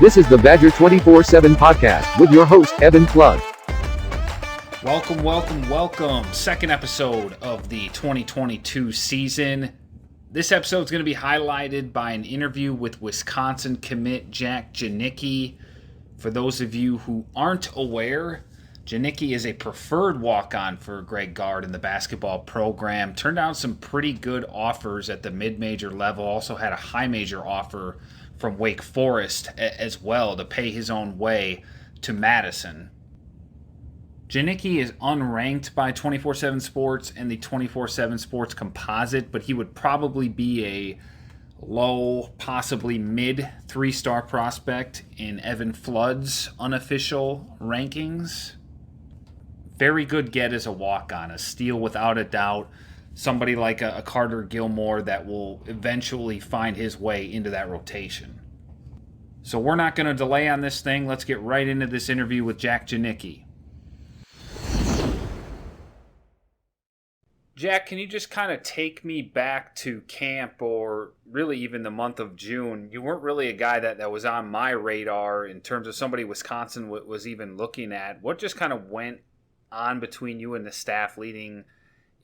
This is the Badger247 podcast with your host, Evan Flood. Welcome. Second episode of the 2022 season. This episode is going to be highlighted by an interview with Wisconsin commit Janicki. For those of you who aren't aware, Janicki is a preferred walk-on for Greg Gard in the basketball program. Turned down some pretty good offers at the mid-major level. Also had a high-major offer from Wake Forest as well to pay his own way to Madison. Janicki is unranked by 247 Sports and the 247 Sports composite, but he would probably be a low, possibly mid 3-star prospect in Evan Flood's unofficial rankings. Very good get as a walk-on, a steal without a doubt. Somebody like a Carter Gilmore that will eventually find his way into that rotation. So we're not going to delay on this thing. Let's get right into this interview with Janicki. Jack, can you just kind of take me back to camp, or really even the month of June? You weren't really a guy that was on my radar in terms of somebody Wisconsin was even looking at. What just kind of went on between you and the staff leading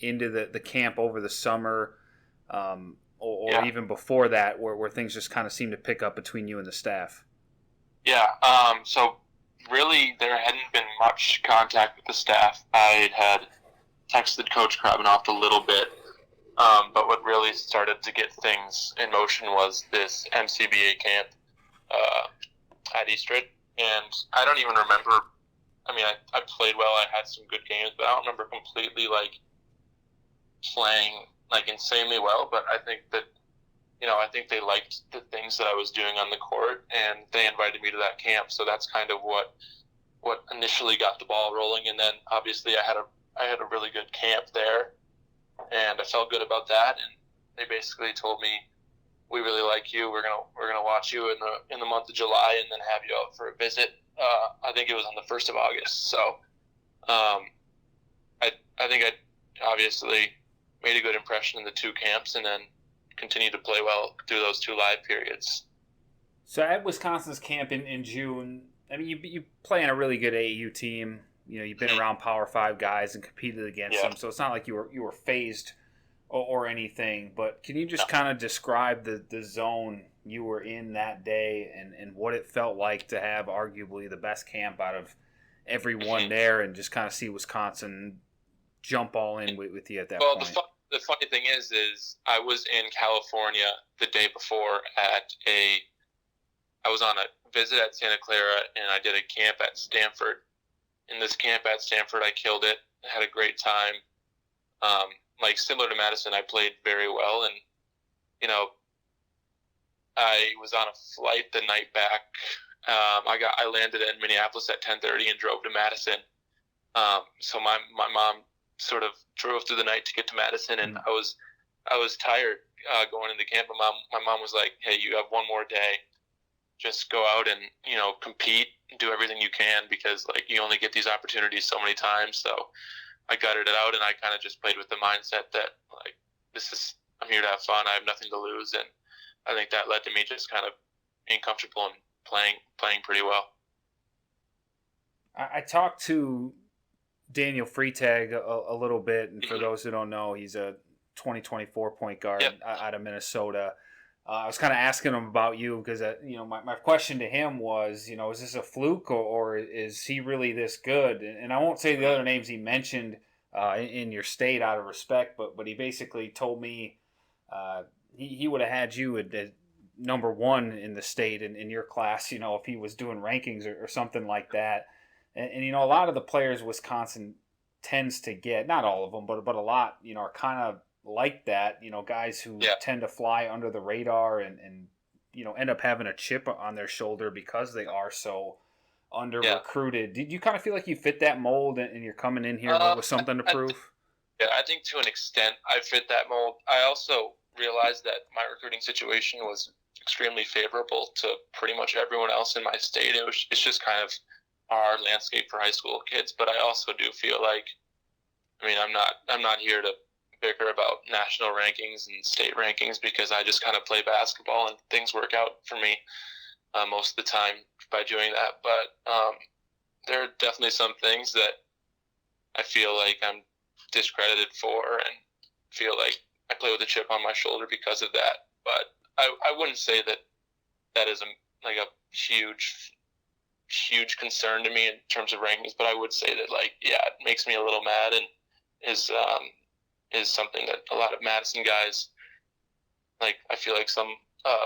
into the camp over the summer, or even before that, where things just kind of seemed to pick up between you and the staff? Yeah, so really there hadn't been much contact with the staff. I had texted Coach Krabbenhoft a little bit, but what really started to get things in motion was this MCBA camp at Eastridge, and I don't even remember. I mean, I played well. I had some good games, but I don't remember completely playing insanely well. But I think that I think they liked the things that I was doing on the court, and they invited me to that camp. So that's kind of what initially got the ball rolling, and then obviously I had a really good camp there, and I felt good about that. And they basically told me, "We really like you. We're gonna watch you in the month of July, and then have you out for a visit." I think it was on the 1st of August. So, I think I obviously made a good impression in the two camps, and then continued to play well through those two live periods. So at Wisconsin's camp in June, I mean, you play on a really good AAU team. You've been around Power 5 guys and competed against them, so it's not like you were phased or anything. But can you just kind of describe the zone you were in that day and what it felt like to have arguably the best camp out of everyone there, and just kind of see Wisconsin jump all in with you at that point? Well, the funny thing is I was in California the day before I was on a visit at Santa Clara, and I did a camp at Stanford. In this camp at Stanford, I killed it. I had a great time. Similar to Madison, I played very well, and I was on a flight the night back. I landed in Minneapolis at 10:30 and drove to Madison. So my mom sort of drove through the night to get to Madison, and I was tired going into camp. My mom was like, "Hey, you have one more day. Just go out and compete, do everything you can, because you only get these opportunities so many times." So I gutted it out, and I kind of just played with the mindset that I'm here to have fun. I have nothing to lose, and I think that led to me just kind of being comfortable and playing pretty well. I talked to Daniel Freitag a little bit, and for those who don't know, he's a 2024 point guard out of Minnesota. I was kind of asking him about you because, my question to him was, is this a fluke or is he really this good? And I won't say the other names he mentioned in your state out of respect, but he basically told me he would have had you at number one in the state in your class, if he was doing rankings or something like that. And a lot of the players Wisconsin tends to get, not all of them, but a lot, are kind of like that, guys who tend to fly under the radar and end up having a chip on their shoulder because they are so under recruited. Did you kind of feel like you fit that mold and you're coming in here with something to prove? I think to an extent I fit that mold. I also realized that my recruiting situation was extremely favorable to pretty much everyone else in my state. It's just kind of our landscape for high school kids, but I also do feel like, I'm not here to bicker about national rankings and state rankings because I just kind of play basketball and things work out for me. most of the time by doing that. But there are definitely some things that I feel like I'm discredited for and feel like I play with a chip on my shoulder because of that. But I wouldn't say that is a huge concern to me in terms of rankings. But I would say that it makes me a little mad and is something that a lot of Madison guys, I feel like some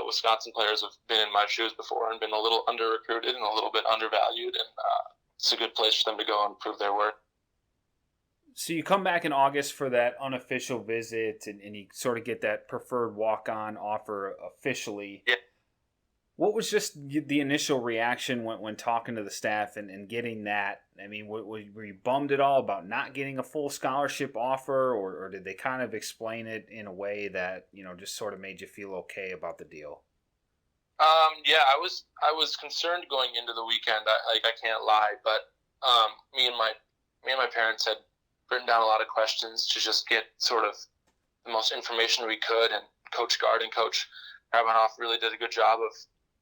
Wisconsin players have been in my shoes before and been a little under recruited and a little bit undervalued, and it's a good place for them to go and prove their worth. So you come back in August for that unofficial visit, and you sort of get that preferred walk-on offer officially. Yeah. What was just the initial reaction when talking to the staff and getting that? I mean, were you bummed at all about not getting a full scholarship offer, or did they kind of explain it in a way that, just sort of made you feel okay about the deal? Yeah, I was concerned going into the weekend. I can't lie, but me and my parents had written down a lot of questions to just get sort of the most information we could, and Coach Gard and Coach Rabanoff really did a good job of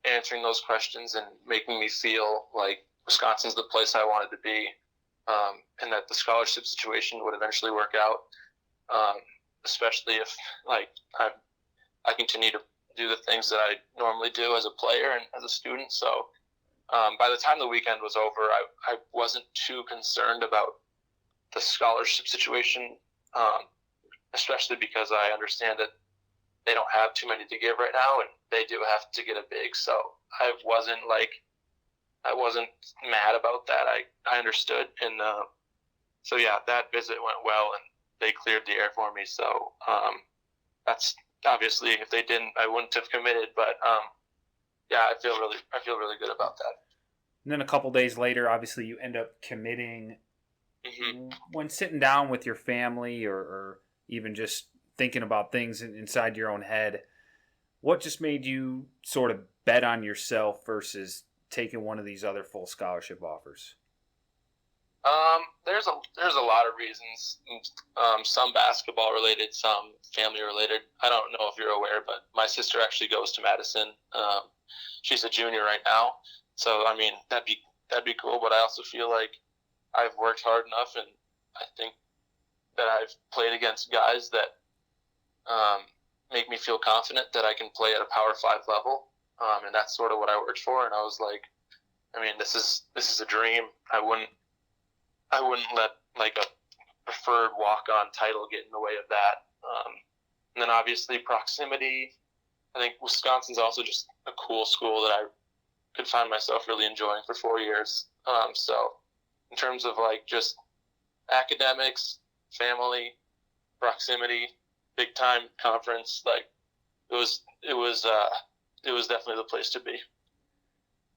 answering those questions and making me feel like Wisconsin's the place I wanted to be, and that the scholarship situation would eventually work out, especially if I continue to do the things that I normally do as a player and as a student. So by the time the weekend was over, I wasn't too concerned about the scholarship situation, especially because I understand that they don't have too many to give right now, and they do have to get a big. So I wasn't mad about that. I understood, and so yeah, that visit went well, and they cleared the air for me. So that's obviously, if they didn't, I wouldn't have committed. But yeah, I feel really good about that. And then a couple days later, obviously, you end up committing. Mm-hmm. When sitting down with your family, or even just thinking about things inside your own head, what just made you sort of bet on yourself versus taking one of these other full scholarship offers? There's a lot of reasons. Some basketball related, some family related. I don't know if you're aware, but my sister actually goes to Madison. She's a junior right now, so I mean that'd be cool. But I also feel like I've worked hard enough, and I think that I've played against guys that make me feel confident that I can play at a Power 5 level, and that's sort of what I worked for. And I was like, I mean, this is a dream. I wouldn't let a preferred walk-on title get in the way of that. And then obviously proximity. I think Wisconsin's also just a cool school that I could find myself really enjoying for 4 years. So in terms of just academics, family, proximity, big time conference, it was definitely the place to be.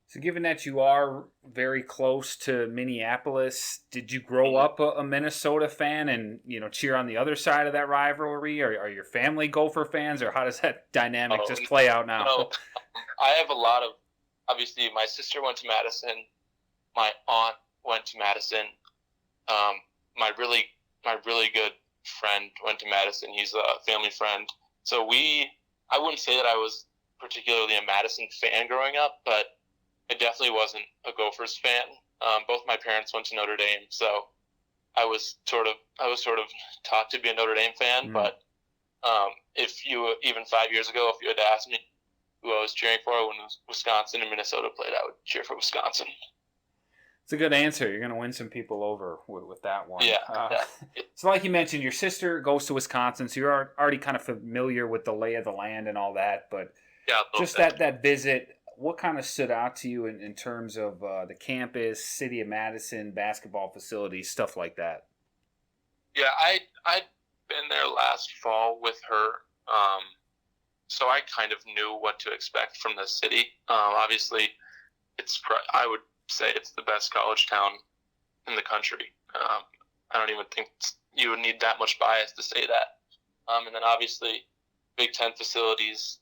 So given that you are very close to Minneapolis, did you grow up a Minnesota fan and cheer on the other side of that rivalry? Or are your family Gopher fans, or how does that dynamic just play out now? No, I have a lot of, obviously my sister went to Madison, my aunt went to Madison, my really good friend went to Madison. He's a family friend. So I wouldn't say that I was particularly a Madison fan growing up, but I definitely wasn't a Gophers fan. Both my parents went to Notre Dame, so I was sort of taught to be a Notre Dame fan. But if you, even 5 years ago, if you had asked me who I was cheering for when Wisconsin and Minnesota played, I would cheer for Wisconsin. It's a good answer. You're going to win some people over with that one. Yeah. So like you mentioned, your sister goes to Wisconsin, so you're already kind of familiar with the lay of the land and all that. But yeah, just that visit, what kind of stood out to you in terms of the campus, city of Madison, basketball facilities, stuff like that? Yeah, I'd been there last fall with her, so I kind of knew what to expect from the city. Obviously, I would say it's the best college town in the country. I don't even think you would need that much bias to say that. And then obviously, Big Ten facilities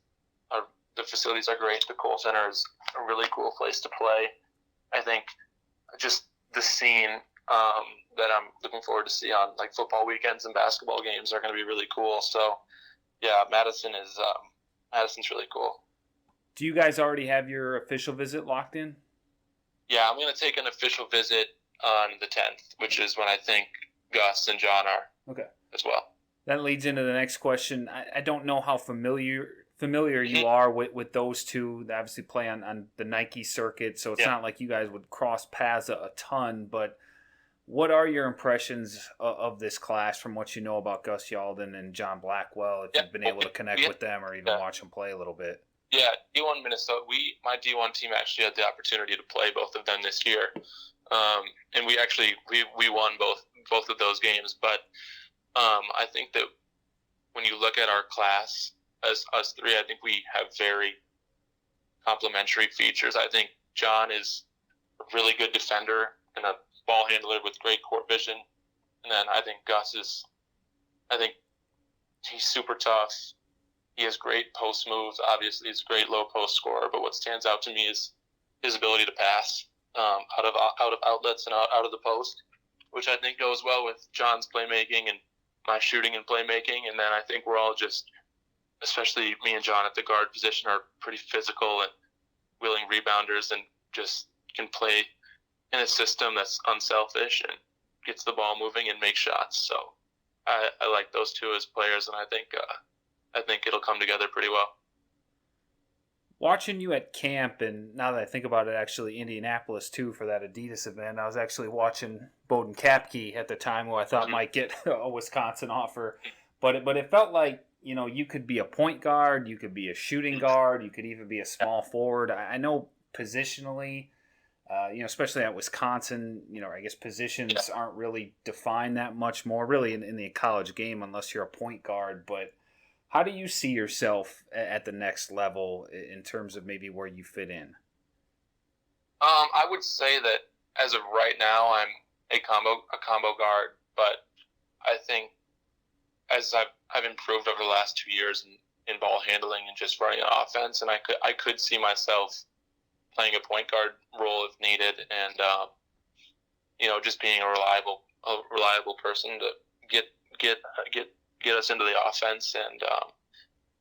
the facilities are great. The Kohl Center is a really cool place to play. I think just the scene that I'm looking forward to see on football weekends and basketball games are going to be really cool. So yeah, Madison's really cool. Do you guys already have your official visit locked in? Yeah, I'm going to take an official visit on the 10th, which is when I think Gus and John are as well. That leads into the next question. I don't know how familiar Mm-hmm. you are with those two. They obviously play on the Nike circuit, so it's not like you guys would cross paths a ton, but what are your impressions of this class from what you know about Gus Yalden and John Blackwell, if you've been able to connect with them or even watch them play a little bit? Yeah, D1 Minnesota. My D1 team actually had the opportunity to play both of them this year, and we won both of those games. But I think that when you look at our class as us three, I think we have very complementary features. I think John is a really good defender and a ball handler with great court vision, and then I think Gus is. I think he's super tough. He has great post moves. Obviously, he's a great low post scorer. But what stands out to me is his ability to pass out of outlets and out of the post, which I think goes well with John's playmaking and my shooting and playmaking. And then I think we're all just, especially me and John at the guard position, are pretty physical and willing rebounders and just can play in a system that's unselfish and gets the ball moving and makes shots. So I like those two as players, and I think it'll come together pretty well. Watching you at camp, and now that I think about it, actually Indianapolis too for that Adidas event, I was actually watching Bowden Kapke at the time, who I thought might get a Wisconsin offer, but it felt like, you know, you could be a point guard, you could be a shooting guard, you could even be a small forward. I know positionally, especially at Wisconsin, I guess positions aren't really defined that much more, really, in the college game, unless you're a point guard. But how do you see yourself at the next level in terms of maybe where you fit in? I would say that as of right now, I'm a combo guard, but I think as I've improved over the last 2 years in ball handling and just running an offense, and I could see myself playing a point guard role if needed, and just being a reliable person to get us into the offense. And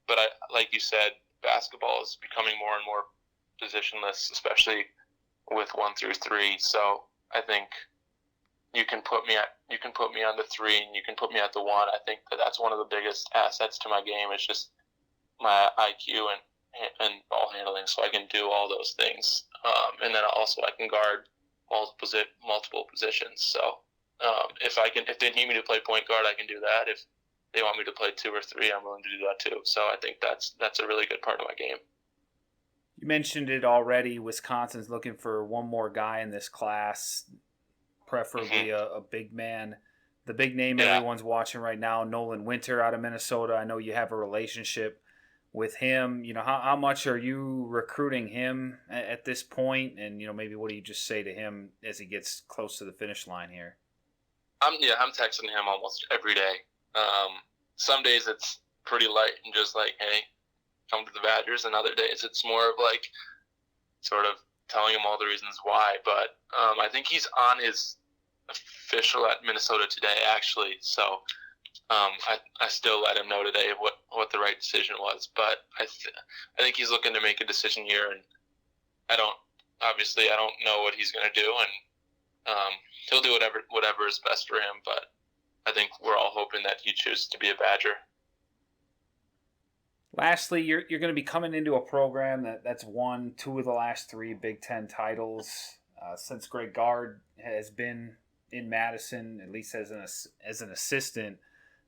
but like you said, basketball is becoming more and more positionless, especially with 1 through 3. So I think you can put me on the 3 and you can put me at the 1. I think that's one of the biggest assets to my game. It's just my IQ and ball handling, so I can do all those things. And then also I can guard multiple positions. So if they need me to play point guard, I can do that. If they want me to play 2 or 3, I'm willing to do that too. So I think that's a really good part of my game. You mentioned it already. Wisconsin's looking for one more guy in this class, preferably a big man. The big name everyone's watching right now, Nolan Winter out of Minnesota. I know you have a relationship with him. How much are you recruiting him at this point? And, maybe what do you just say to him as he gets close to the finish line here? I'm texting him almost every day. Some days it's pretty light and just like, hey, come to the Badgers, and other days it's more of like sort of telling him all the reasons why. But I think he's on his official at Minnesota today, actually. So I still let him know today what the right decision was. But I think he's looking to make a decision here, and I don't know what he's going to do, and he'll do whatever is best for him. But I think we're all hoping that he chooses to be a Badger. Lastly, you're going to be coming into a program that's won 2 of the last 3 Big Ten titles since Greg Gard has been in Madison, at least as an assistant.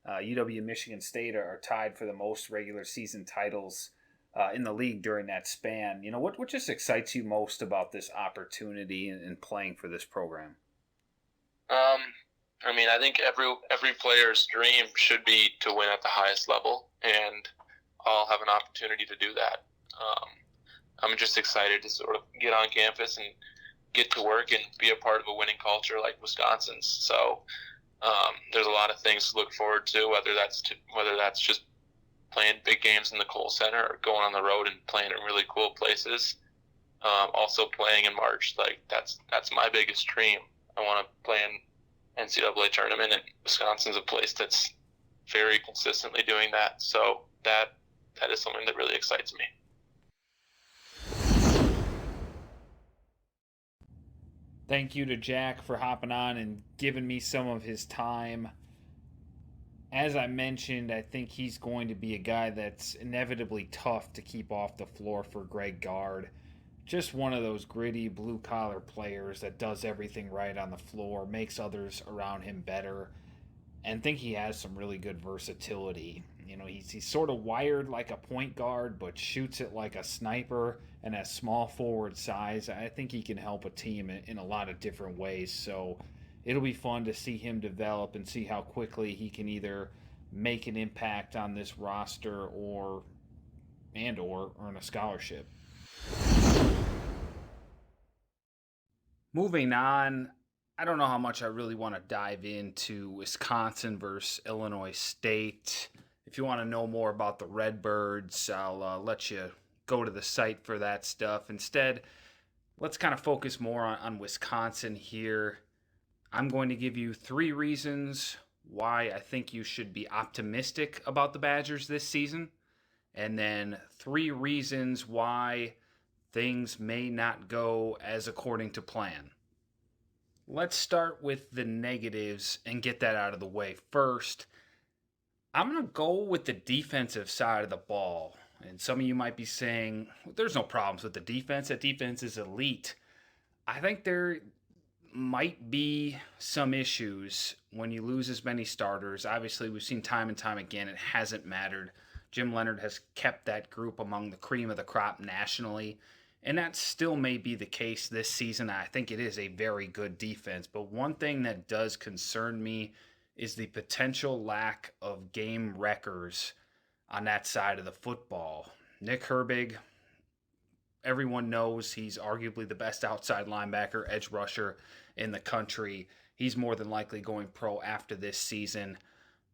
UW and Michigan State are tied for the most regular season titles in the league during that span. What just excites you most about this opportunity in playing for this program? I think every player's dream should be to win at the highest level, and I'll have an opportunity to do that. I'm just excited to sort of get on campus and get to work and be a part of a winning culture like Wisconsin's. So there's a lot of things to look forward to, whether that's just playing big games in the Kohl Center or going on the road and playing in really cool places. Also playing in March, like that's my biggest dream. I want to play in NCAA tournament, and Wisconsin's a place that's very consistently doing that. So that is something that really excites me. Thank you to Jack for hopping on and giving me some of his time. As I mentioned, I think he's going to be a guy that's inevitably tough to keep off the floor for Greg Gard. Just one of those gritty blue collar players that does everything right on the floor, makes others around him better, and think he has some really good versatility. He's sort of wired like a point guard, but shoots it like a sniper and has small forward size. I think he can help a team in a lot of different ways. So it'll be fun to see him develop and see how quickly he can either make an impact on this roster or earn a scholarship. Moving on, I don't know how much I really want to dive into Wisconsin versus Illinois State. If you want to know more about the Redbirds, I'll let you go to the site for that stuff. Instead, let's kind of focus more on Wisconsin here. I'm going to give you 3 reasons why I think you should be optimistic about the Badgers this season, and then 3 reasons why things may not go as according to plan. Let's start with the negatives and get that out of the way first. I'm going to go with the defensive side of the ball. And some of you might be saying, there's no problems with the defense. That defense is elite. I think there might be some issues when you lose as many starters. Obviously, we've seen time and time again it hasn't mattered. Jim Leonard has kept that group among the cream of the crop nationally, and that still may be the case this season. I think it is a very good defense, but one thing that does concern me is the potential lack of game wreckers on that side of the football. Nick Herbig, everyone knows he's arguably the best outside linebacker, edge rusher in the country. He's more than likely going pro after this season.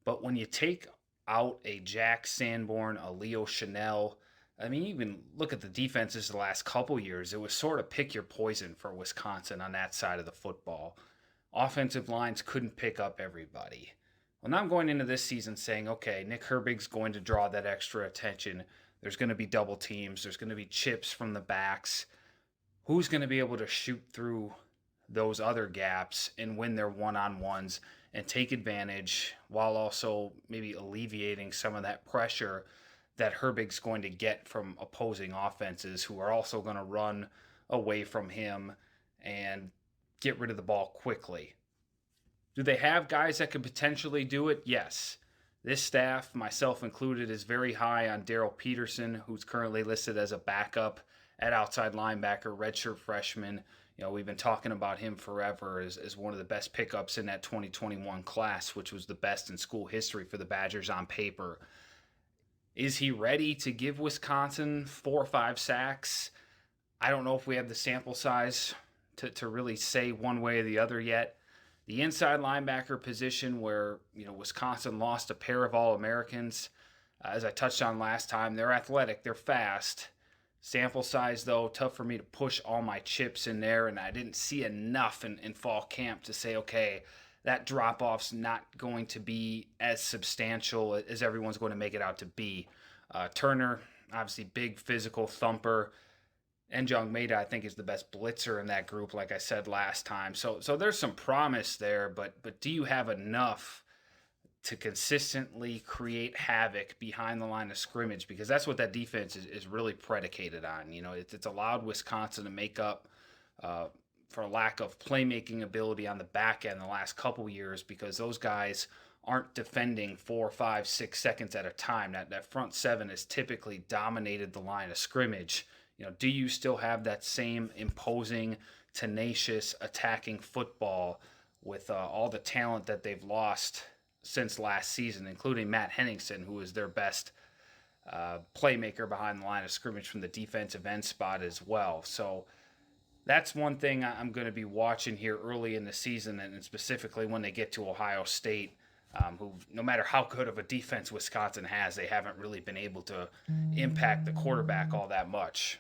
But when you take out a Jack Sanborn, a Leo Chanel, I mean, even look at the defenses the last couple years. It was sort of pick your poison for Wisconsin on that side of the football. Offensive lines couldn't pick up everybody. Well, now I'm going into this season saying, okay, Nick Herbig's going to draw that extra attention. There's going to be double teams. There's going to be chips from the backs. Who's going to be able to shoot through those other gaps and win their one-on-ones and take advantage while also maybe alleviating some of that pressure that Herbig's going to get from opposing offenses who are also going to run away from him and get rid of the ball quickly. Do they have guys that could potentially do it? Yes. This staff, myself included, is very high on Daryl Peterson, who's currently listed as a backup at outside linebacker, redshirt freshman. We've been talking about him forever as one of the best pickups in that 2021 class, which was the best in school history for the Badgers on paper. Is he ready to give Wisconsin 4 or 5 sacks? I don't know if we have the sample size to really say one way or the other yet. The inside linebacker position where, Wisconsin lost a pair of All-Americans, as I touched on last time, they're athletic, they're fast. Sample size, though, tough for me to push all my chips in there, and I didn't see enough in fall camp to say, okay, that drop-off's not going to be as substantial as everyone's going to make it out to be. Turner, obviously big physical thumper. And Njong Maeda, I think, is the best blitzer in that group, like I said last time. So there's some promise there, but do you have enough to consistently create havoc behind the line of scrimmage? Because that's what that defense is really predicated on. It's allowed Wisconsin to make up for a lack of playmaking ability on the back end the last couple years because those guys aren't defending 4, 5, 6 seconds at a time. That front seven has typically dominated the line of scrimmage. Do you still have that same imposing, tenacious, attacking football with all the talent that they've lost since last season, including Matt Henningsen, who is their best playmaker behind the line of scrimmage from the defensive end spot as well? So that's one thing I'm going to be watching here early in the season, and specifically when they get to Ohio State, who, no matter how good of a defense Wisconsin has, they haven't really been able to impact the quarterback all that much.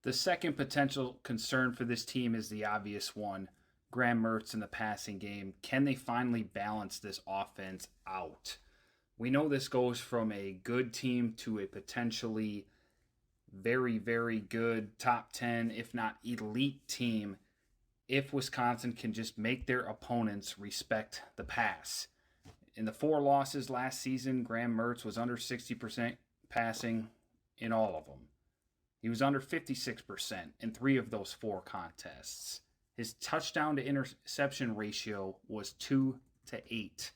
The second potential concern for this team is the obvious one. Graham Mertz in the passing game. Can they finally balance this offense out? We know this goes from a good team to a potentially very, very good top 10, if not elite team if Wisconsin can just make their opponents respect the pass. In the 4 losses last season, Graham Mertz was under 60% passing in all of them. He was under 56% in 3 of those 4 contests. His touchdown to interception ratio was 2-8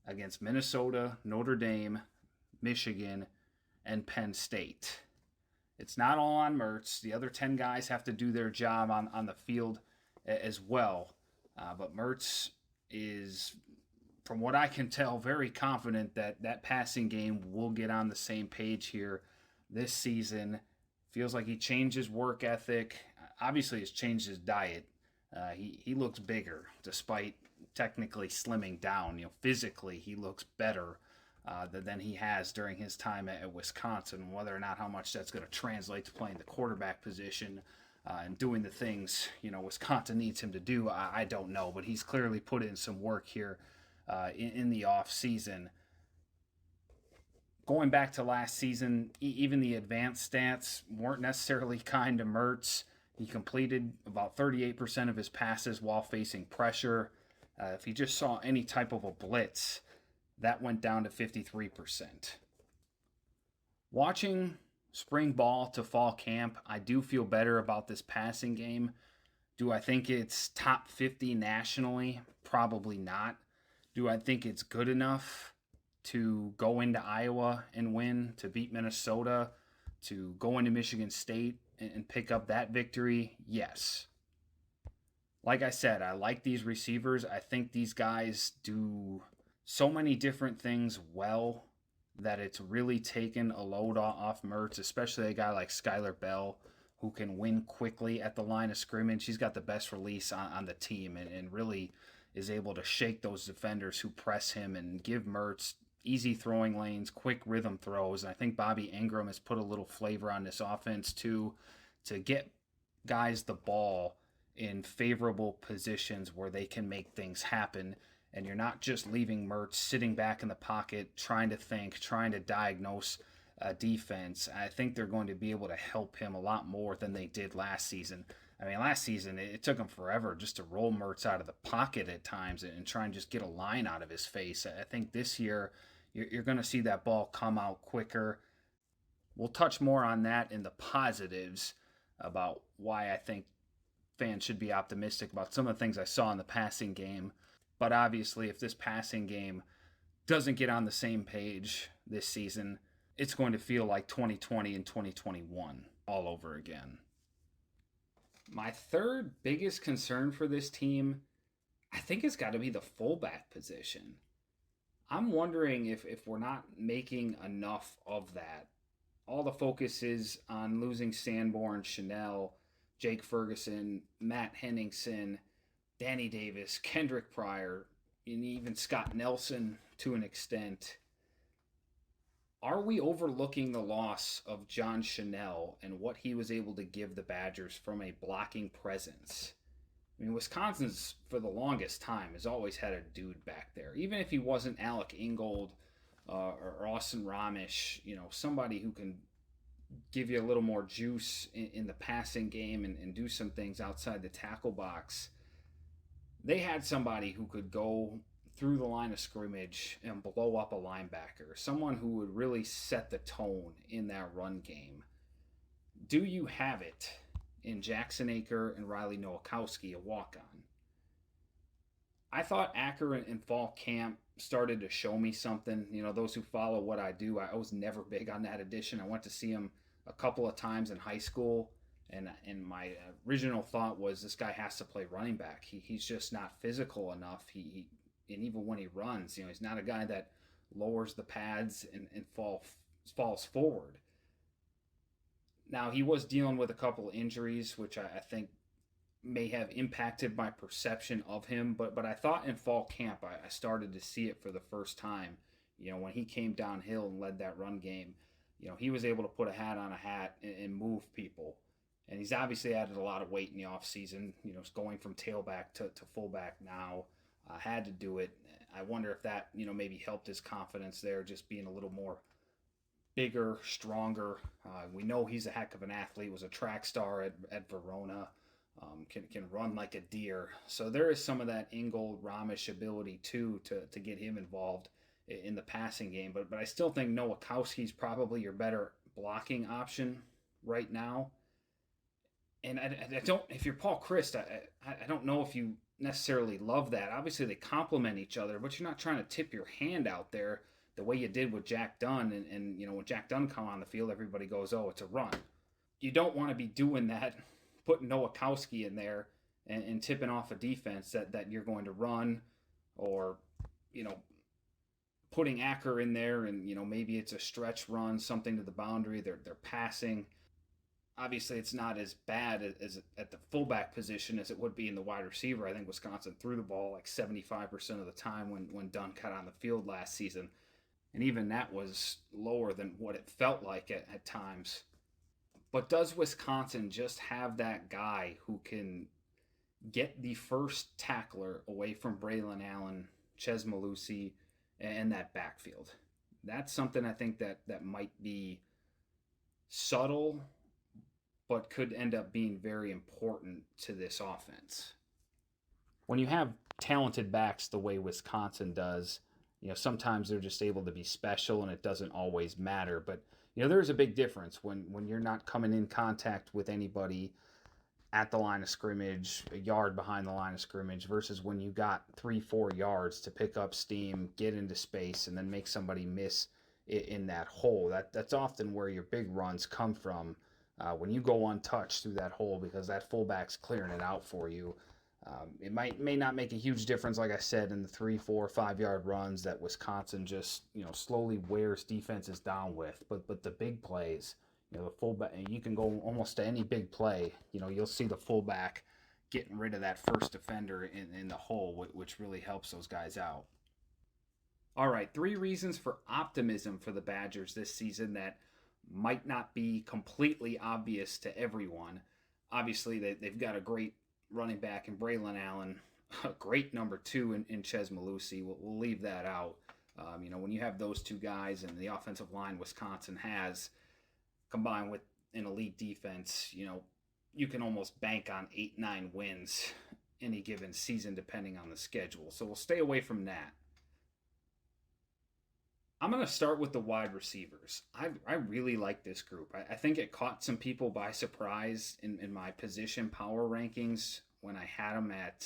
against Minnesota, Notre Dame, Michigan, and Penn State. It's not all on Mertz. The other 10 guys have to do their job on the field as well. But Mertz is, from what I can tell, very confident that passing game will get on the same page here this season. Feels like he changed his work ethic. Obviously, he's changed his diet. He looks bigger, despite technically slimming down. Physically, he looks better than he has during his time at Wisconsin. Whether or not how much that's going to translate to playing the quarterback position and doing the things Wisconsin needs him to do, I don't know. But he's clearly put in some work here in the off season. Going back to last season, even the advanced stats weren't necessarily kind to Mertz. He completed about 38% of his passes while facing pressure. If he just saw any type of a blitz, that went down to 53%. Watching spring ball to fall camp, I do feel better about this passing game. Do I think it's top 50 nationally? Probably not. Do I think it's good enough to go into Iowa and win, to beat Minnesota, to go into Michigan State and pick up that victory? Yes. Like I said, I like these receivers. I think these guys do so many different things well that it's really taken a load off Mertz, especially a guy like Skylar Bell, who can win quickly at the line of scrimmage. He's got the best release on the team and really is able to shake those defenders who press him and give Mertz easy throwing lanes, quick rhythm throws. And I think Bobby Ingram has put a little flavor on this offense too, to get guys the ball in favorable positions where they can make things happen. And you're not just leaving Mertz sitting back in the pocket, trying to think, trying to diagnose a defense. I think they're going to be able to help him a lot more than they did last season. I mean, last season, it took him forever just to roll Mertz out of the pocket at times and try and just get a line out of his face. I think this year, you're going to see that ball come out quicker. We'll touch more on that in the positives about why I think fans should be optimistic about some of the things I saw in the passing game. But obviously, if this passing game doesn't get on the same page this season, it's going to feel like 2020 and 2021 all over again. My third biggest concern for this team, I think it's got to be the fullback position. I'm wondering if we're not making enough of that. All the focus is on losing Sanborn, Chanel, Jake Ferguson, Matt Henningsen, Danny Davis, Kendrick Pryor, and even Scott Nelson to an extent. Are we overlooking the loss of John Chanel and what he was able to give the Badgers from a blocking presence? I mean, Wisconsin's, for the longest time, has always had a dude back there. Even if he wasn't Alec Ingold or Austin Ramish, somebody who can give you a little more juice in the passing game and do some things outside the tackle box. They had somebody who could go through the line of scrimmage and blow up a linebacker, someone who would really set the tone in that run game. Do you have it in Jackson Acker and Riley Nowakowski, a walk-on? I thought Acker in fall camp started to show me something. Those who follow what I do, I was never big on that addition. I went to see him a couple of times in high school, and my original thought was this guy has to play running back. He's just not physical enough. And even when he runs, he's not a guy that lowers the pads and falls forward. Now, he was dealing with a couple of injuries, which I think may have impacted my perception of him. But I thought in fall camp, I started to see it for the first time. When he came downhill and led that run game, he was able to put a hat on a hat and move people. And he's obviously added a lot of weight in the offseason. Going from tailback to fullback now. Had to do it. I wonder if that, maybe helped his confidence there, just being a little more bigger, stronger. We know he's a heck of an athlete. Was a track star at Verona. can run like a deer. So there is some of that Ingold Ramish ability too to get him involved in the passing game. But I still think Nowakowski's probably your better blocking option right now. And I don't, if you're Paul Christ, I don't know if you necessarily love that. Obviously, they complement each other, but you're not trying to tip your hand out there the way you did with Jack Dunn. And when Jack Dunn come on the field, everybody goes, oh, it's a run. You don't want to be doing that, putting Nowakowski in there and tipping off a defense that you're going to run, or, putting Acker in there and, maybe it's a stretch run, something to the boundary, they're passing. Obviously, it's not as bad as at the fullback position as it would be in the wide receiver. I think Wisconsin threw the ball like 75% of the time when Dunn got on the field last season. And even that was lower than what it felt like at times. But does Wisconsin just have that guy who can get the first tackler away from Braylon Allen, Ches Malusi, and that backfield? That's something I think that might be subtle, but could end up being very important to this offense. When you have talented backs the way Wisconsin does, sometimes they're just able to be special and it doesn't always matter. But, there's a big difference when you're not coming in contact with anybody at the line of scrimmage, a yard behind the line of scrimmage, versus when you got 3-4 yards to pick up steam, get into space, and then make somebody miss in that hole. That's often where your big runs come from. When you go untouched through that hole because that fullback's clearing it out for you, it may not make a huge difference, like I said, in the 3, 4, 5-yard runs that Wisconsin just slowly wears defenses down with. But the big plays, the fullback, you can go almost to any big play. You'll see the fullback getting rid of that first defender in the hole, which really helps those guys out. All right, 3 reasons for optimism for the Badgers this season that might not be completely obvious to everyone. Obviously, they've got a great running back in Braylon Allen, a great number 2 in Ches Malusi. We'll leave that out. When you have those 2 guys and the offensive line Wisconsin has, combined with an elite defense, you can almost bank on 8-9 wins any given season depending on the schedule. So we'll stay away from that. I'm going to start with the wide receivers. I really like this group. I think it caught some people by surprise in my position power rankings when I had them at,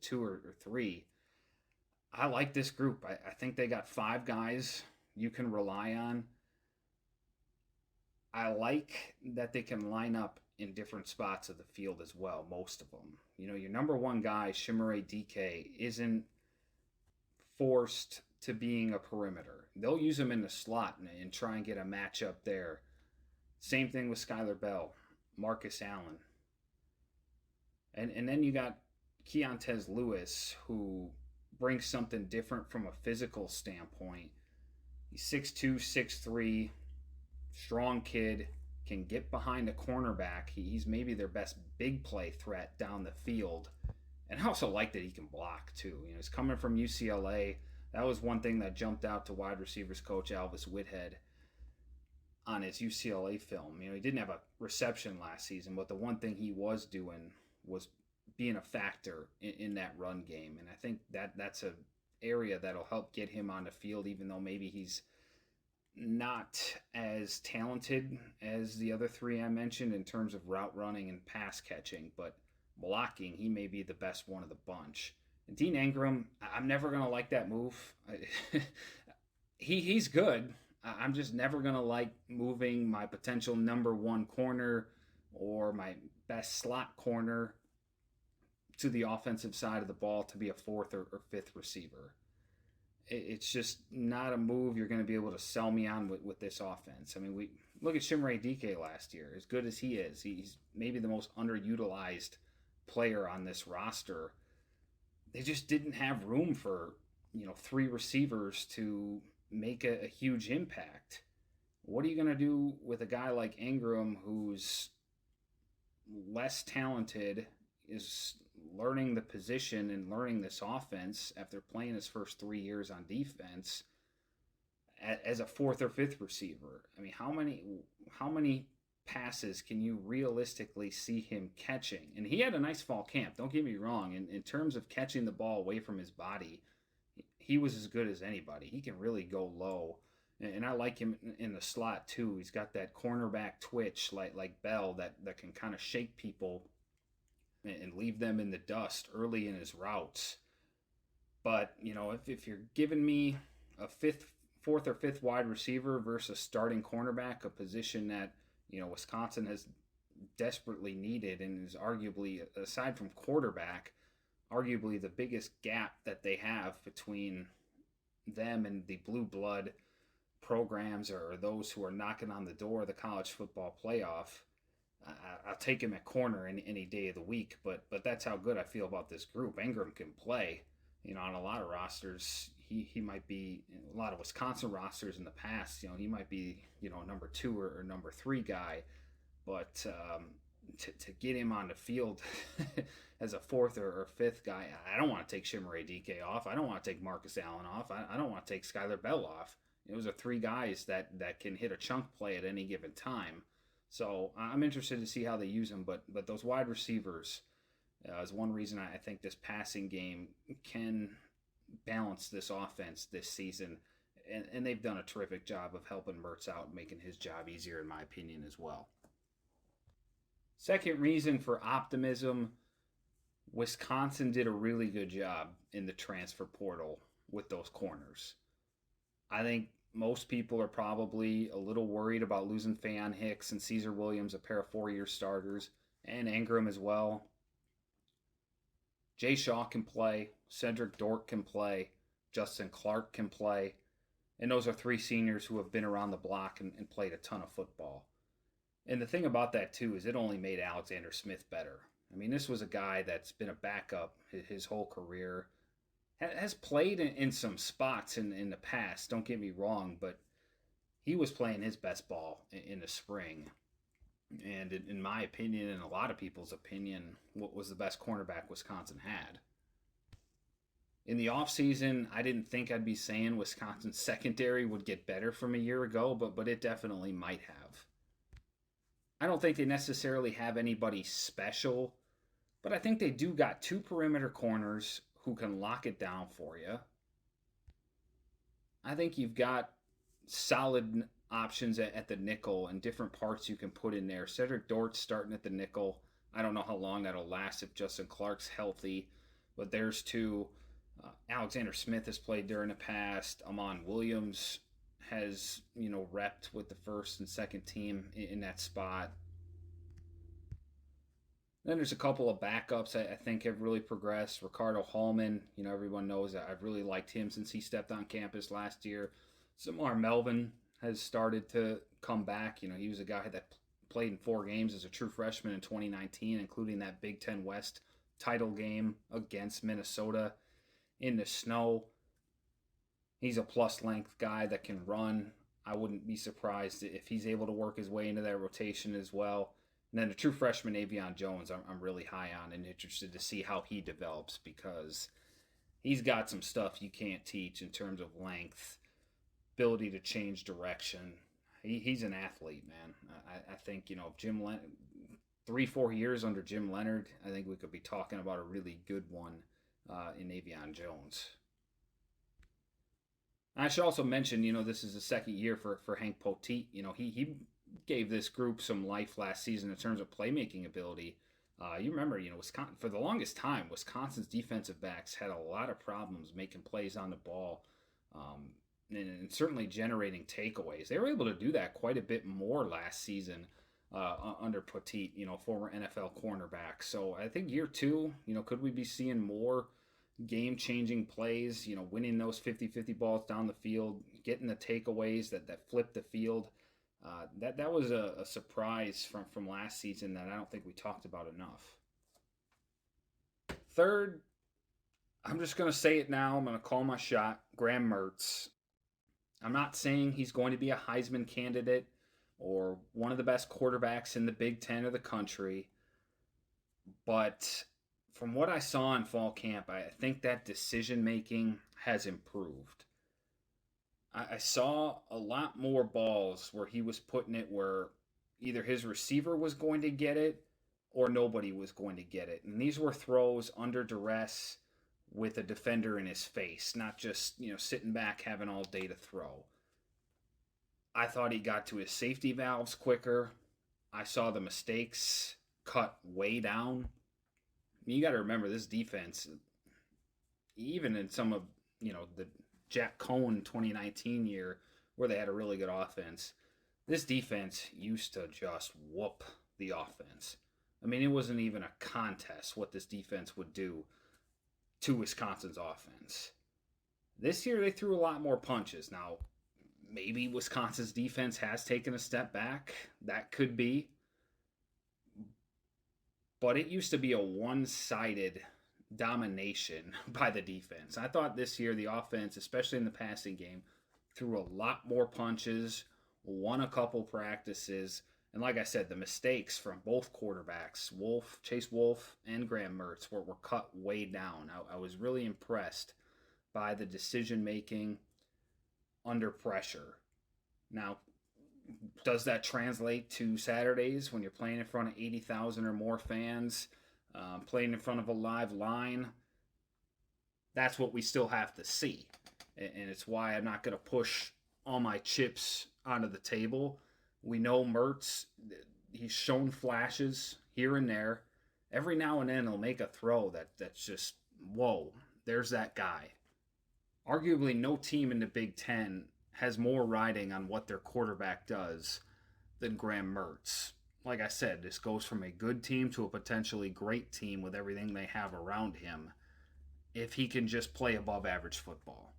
2 or 3. I like this group. I think they got 5 guys you can rely on. I like that they can line up in different spots of the field as well, most of them. Your number 1 guy, Chimere Dike, isn't forced to being a perimeter. They'll use him in the slot and try and get a matchup there. Same thing with Skylar Bell, Marcus Allen. And then you got Keontez Lewis, who brings something different from a physical standpoint. He's 6'2", 6'3", strong kid, can get behind a cornerback. He's maybe their best big play threat down the field. And I also like that he can block too. He's coming from UCLA. That was one thing that jumped out to wide receivers coach Alvis Whithead on his UCLA film. He didn't have a reception last season, but the one thing he was doing was being a factor in that run game. And I think that's an area that'll help get him on the field, even though maybe he's not as talented as the other 3 I mentioned in terms of route running and pass catching. But blocking, he may be the best one of the bunch. And Dean Ingram, I'm never going to like that move. He's good. I'm just never going to like moving my potential number 1 corner or my best slot corner to the offensive side of the ball to be a 4th or 5th receiver. It's just not a move you're going to be able to sell me on with this offense. We look at Chimere Dike last year. As good as he is, he's maybe the most underutilized player on this roster. They just didn't have room for 3 receivers to make a huge impact. What are you going to do with a guy like Ingram, who's less talented, is learning the position and learning this offense after playing his first 3 years on defense as a 4th or 5th receiver? How many passes can you realistically see him catching? And he had a nice fall camp, don't get me wrong. In terms of catching the ball away from his body, he was as good as anybody. He can really go low. And I like him in the slot too. He's got that cornerback twitch like Bell that can kind of shake people and leave them in the dust early in his routes. But, if you're giving me a fourth or fifth wide receiver versus starting cornerback, a position that, Wisconsin has desperately needed and is arguably, aside from quarterback, arguably the biggest gap that they have between them and the blue blood programs or those who are knocking on the door of the college football playoff. I'll take him at corner any day of the week, but that's how good I feel about this group. Ingram can play. On a lot of rosters, he might be, a lot of Wisconsin rosters in the past, he might be, number 2 or number 3 guy. But to get him on the field as a fourth or fifth guy, I don't want to take Shimmer DK off. I don't want to take Marcus Allen off. I don't want to take Skylar Bell off. Those are 3 guys that can hit a chunk play at any given time. So I'm interested to see how they use them. But those wide receivers is one reason I think this passing game can balance this offense this season. And they've done a terrific job of helping Mertz out and making his job easier, in my opinion, as well. Second reason for optimism, Wisconsin did a really good job in the transfer portal with those corners. I think most people are probably a little worried about losing Faion Hicks and Caesar Williams, a pair of 4-year starters, and Ingram as well. Jay Shaw can play, Cedric Dort can play, Justin Clark can play, and those are 3 seniors who have been around the block and played a ton of football. And the thing about that, too, is it only made Alexander Smith better. I mean, this was a guy that's been a backup his whole career, has played in some spots in the past, don't get me wrong, but he was playing his best ball in the spring. And in my opinion, and a lot of people's opinion, what was the best cornerback Wisconsin had. In the offseason, I didn't think I'd be saying Wisconsin's secondary would get better from a year ago, but it definitely might have. I don't think they necessarily have anybody special, but I think they do got 2 perimeter corners who can lock it down for you. I think you've got solid options at the nickel and different parts you can put in there. Cedric Dort's starting at the nickel. I don't know how long that'll last if Justin Clark's healthy, but there's 2. Alexander Smith has played there in the past. Amon Williams has, repped with the first and second team in that spot. Then there's a couple of backups I think have really progressed. Ricardo Hallman, everyone knows that I've really liked him since he stepped on campus last year. Samar Melvin has started to come back. He was a guy that played in 4 games as a true freshman in 2019, including that Big Ten West title game against Minnesota in the snow. He's a plus length guy that can run. I wouldn't be surprised if he's able to work his way into that rotation as well. And then the true freshman Avion Jones, I'm really high on and interested to see how he develops because he's got some stuff you can't teach in terms of length, ability to change direction. He's an athlete, man. I think, Jim Leonard, 3-4 years under Jim Leonard, I think we could be talking about a really good one in Avion Jones. I should also mention, this is the second year for Hank Poteet. He gave this group some life last season in terms of playmaking ability. You remember, Wisconsin, for the longest time, Wisconsin's defensive backs had a lot of problems making plays on the ball and certainly generating takeaways. They were able to do that quite a bit more last season under Poteet, former NFL cornerback. So I think year 2, could we be seeing more game-changing plays, winning those 50-50 balls down the field, getting the takeaways that flip the field. That was a surprise from last season that I don't think we talked about enough. Third, I'm just going to say it now. I'm going to call my shot. Graham Mertz. I'm not saying he's going to be a Heisman candidate or one of the best quarterbacks in the Big Ten of the country, but from what I saw in fall camp, I think that decision-making has improved. I saw a lot more balls where he was putting it where either his receiver was going to get it or nobody was going to get it. And these were throws under duress with a defender in his face, not just, sitting back having all day to throw. I thought he got to his safety valves quicker. I saw the mistakes cut way down. You got to remember this defense, even in some of, the Jack Cohn 2019 year where they had a really good offense, this defense used to just whoop the offense. I mean, it wasn't even a contest what this defense would do to Wisconsin's offense. This year they threw a lot more punches. Now, maybe Wisconsin's defense has taken a step back. That could be. But it used to be a one-sided domination by the defense. I thought this year the offense, especially in the passing game, threw a lot more punches, won a couple practices, and like I said, the mistakes from both quarterbacks, Chase Wolf and Graham Mertz, were cut way down. I was really impressed by the decision-making under pressure. Now, does that translate to Saturdays when you're playing in front of 80,000 or more fans, playing in front of a live line? That's what we still have to see. And it's why I'm not going to push all my chips onto the table. We know Mertz, he's shown flashes here and there. Every now and then he'll make a throw that's just, whoa, there's that guy. Arguably no team in the Big Ten has more riding on what their quarterback does than Graham Mertz. Like I said, this goes from a good team to a potentially great team with everything they have around him if he can just play above average football.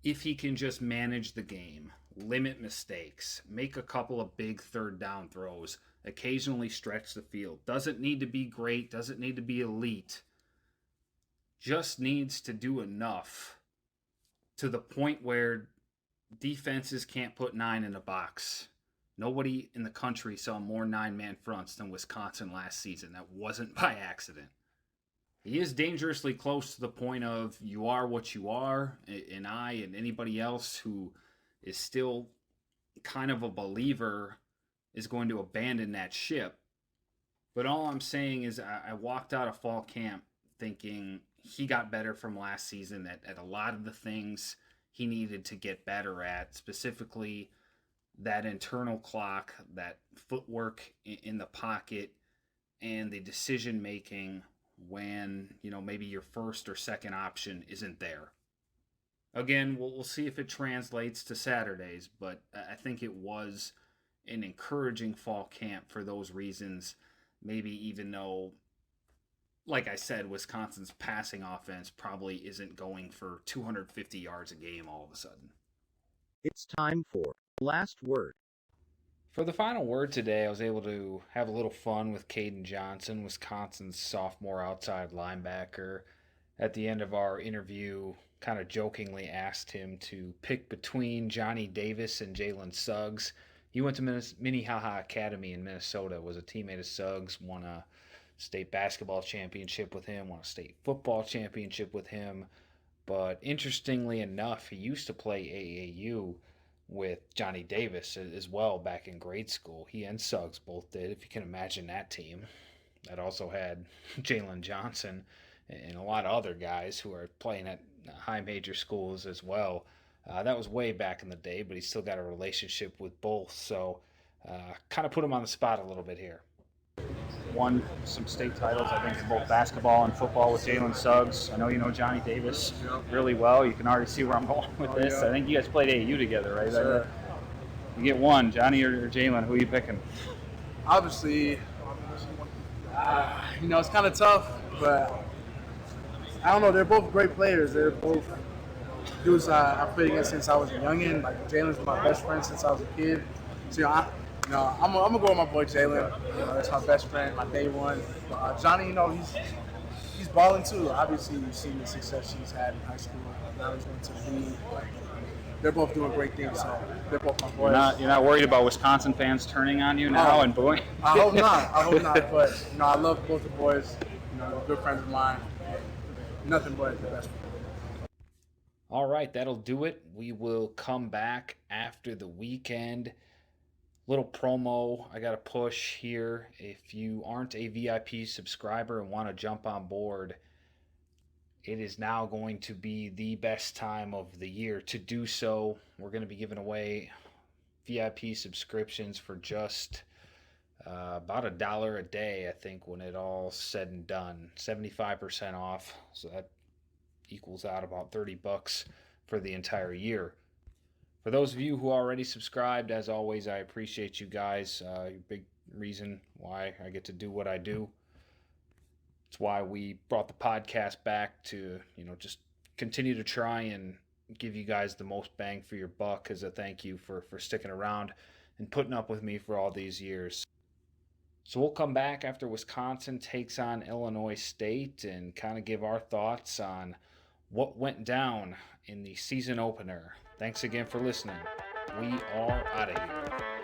If he can just manage the game, limit mistakes, make a couple of big third down throws, occasionally stretch the field. Doesn't need to be great, doesn't need to be elite. Just needs to do enough to the point where defenses can't put 9 in a box. Nobody in the country saw more 9-man fronts than Wisconsin last season. That wasn't by accident. He is dangerously close to the point of you are what you are, and I and anybody else who is still kind of a believer is going to abandon that ship. But all I'm saying is I walked out of fall camp thinking he got better from last season at a lot of the things he needed to get better at, specifically that internal clock, that footwork in the pocket, and the decision making when, maybe your first or second option isn't there. Again, we'll see if it translates to Saturdays, but I think it was an encouraging fall camp for those reasons, maybe even though, like I said, Wisconsin's passing offense probably isn't going for 250 yards a game all of a sudden. It's time for Last Word. For the final word today, I was able to have a little fun with Caden Johnson, Wisconsin's sophomore outside linebacker. At the end of our interview, kind of jokingly asked him to pick between Johnny Davis and Jalen Suggs. He went to Minnehaha Academy in Minnesota, was a teammate of Suggs, won a state basketball championship with him, won a state football championship with him. But interestingly enough, he used to play AAU with Johnny Davis as well back in grade school. He and Suggs both did, if you can imagine that team. That also had Jalen Johnson and a lot of other guys who are playing at high major schools as well. That was way back in the day, but he's still got a relationship with both. So kind of put him on the spot a little bit here. Won some state titles, I think, for both basketball and football with Jalen Suggs. I know you know Johnny Davis really well. You can already see where I'm going with this. Yeah. I think you guys played AAU together, right? Sure. You get one, Johnny or Jalen. Who are you picking? Obviously, it's kind of tough, but I don't know. They're both great players. They're both dudes I played against since I was a youngin'. Like Jalen's my best friend since I was a kid. So I'm gonna go with my boy Jalen. That's my best friend, my day one. Johnny, he's balling too. Obviously, you've seen the success he's had in high school. Now he's going to the league. They're both doing great things. So they're both my boys. You're not worried about Wisconsin fans turning on you now and booing? I hope not. But I love both the boys. They're good friends of mine. Nothing but the best. All right, that'll do it. We will come back after the weekend. Little promo I got to push here. If you aren't a VIP subscriber and want to jump on board, it is now going to be the best time of the year to do so. We're going to be giving away VIP subscriptions for just about $1 a day, I think, when it all's said and done. 75% off, so that equals out about $30 for the entire year. For those of you who already subscribed, as always, I appreciate you guys. Big reason why I get to do what I do. It's why we brought the podcast back to, just continue to try and give you guys the most bang for your buck as a thank you for sticking around and putting up with me for all these years. So we'll come back after Wisconsin takes on Illinois State and kind of give our thoughts on what went down in the season opener. Thanks again for listening. We are out of here.